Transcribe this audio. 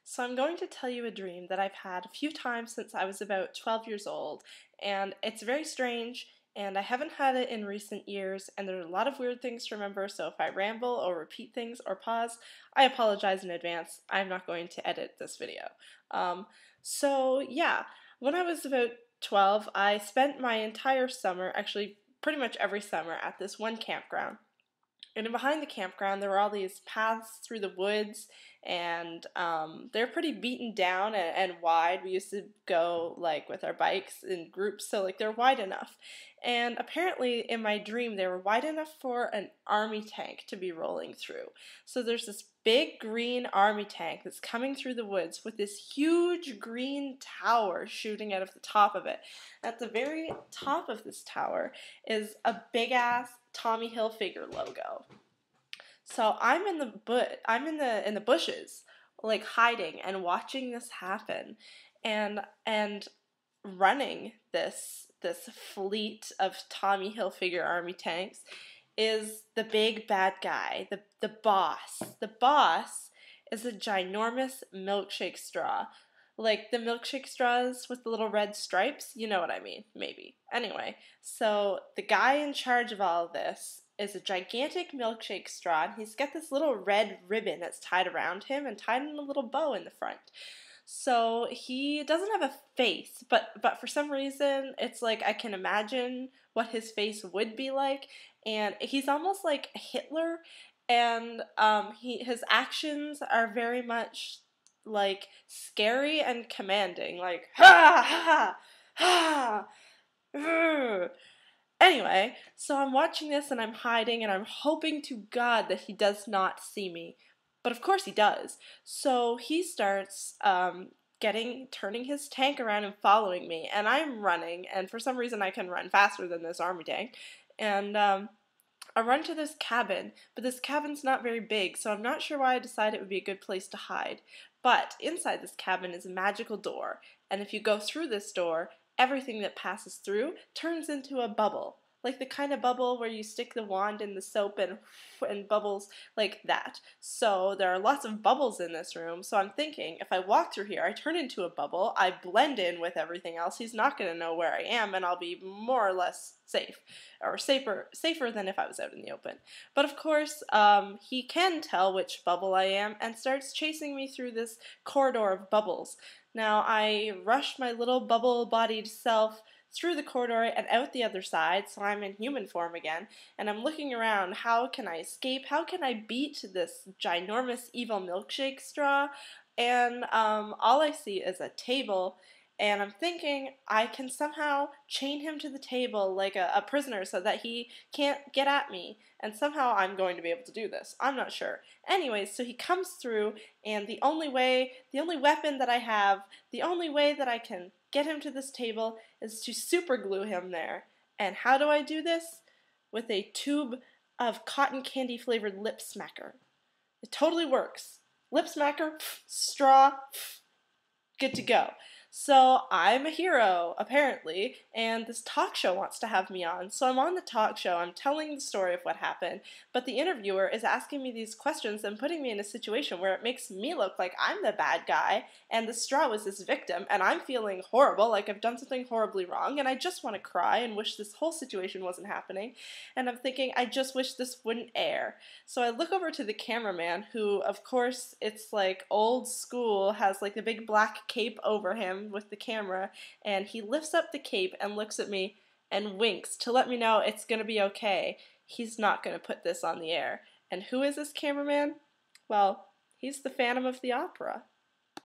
So I'm going to tell you a dream that I've had a few times since I was about 12 years old, and it's very strange, and I haven't had it in recent years, and there are a lot of weird things to remember, so if I ramble or repeat things or pause, I apologize in advance. I'm not going to edit this video. Um, yeah, when I was about 12, I spent my entire summer, actually pretty much every summer, at this one campground. And behind the campground, there were all these paths through the woods, and they're pretty beaten down and wide. We used to go like with our bikes in groups, so like they're wide enough. And apparently, in my dream, they were wide enough for an army tank to be rolling through. So there's this big green army tank that's coming through the woods with this huge green tower shooting out of the top of it. At the very top of this tower is a big ass Tommy Hilfiger logo. So I'm in the bushes, like hiding and watching this happen, and running this fleet of Tommy Hilfiger army tanks is the big bad guy, the boss. The boss is a ginormous milkshake straw. Like the milkshake straws with the little red stripes, you know what I mean, maybe. Anyway, so the guy in charge of all of this is a gigantic milkshake straw, and he's got this little red ribbon that's tied around him and tied in a little bow in the front. So he doesn't have a face, but for some reason it's like I can imagine what his face would be like, and he's almost like Hitler, and his actions are very much like scary and commanding, like ha ha ha. Anyway, so I'm watching this and I'm hiding and I'm hoping to God that he does not see me. But of course he does. So he starts turning his tank around and following me. And I'm running, and for some reason I can run faster than this army tank. And I run to this cabin, but this cabin's not very big, so I'm not sure why I decided it would be a good place to hide. But inside this cabin is a magical door, and if you go through this door, everything that passes through turns into a bubble. Like the kind of bubble where you stick the wand in the soap and bubbles like that. So there are lots of bubbles in this room, so I'm thinking if I walk through here, I turn into a bubble, I blend in with everything else, he's not going to know where I am, and I'll be more or less safe, or safer than if I was out in the open. But of course, he can tell which bubble I am and starts chasing me through this corridor of bubbles. Now I rush my little bubble-bodied self through the corridor and out the other side, so I'm in human form again, and I'm looking around, how can I escape, how can I beat this ginormous evil milkshake straw, and all I see is a table, and I'm thinking I can somehow chain him to the table like a prisoner so that he can't get at me, and somehow I'm going to be able to do this. I'm not sure. Anyways, so he comes through, and the only weapon that I have, the only way that I can get him to this table is to super glue him there. And how do I do this? With a tube of cotton candy flavored lip smacker. It totally works. Lip smacker, straw, good to go. So I'm a hero, apparently, and this talk show wants to have me on. So I'm on the talk show, I'm telling the story of what happened, but the interviewer is asking me these questions and putting me in a situation where it makes me look like I'm the bad guy, and the straw was this victim, and I'm feeling horrible, like I've done something horribly wrong, and I just want to cry and wish this whole situation wasn't happening, and I'm thinking, I just wish this wouldn't air. So I look over to the cameraman, who, of course, it's like old school, has like the big black cape over him, with the camera, and he lifts up the cape and looks at me and winks to let me know it's gonna be okay. He's not gonna put this on the air. And who is this cameraman? Well, he's the Phantom of the Opera.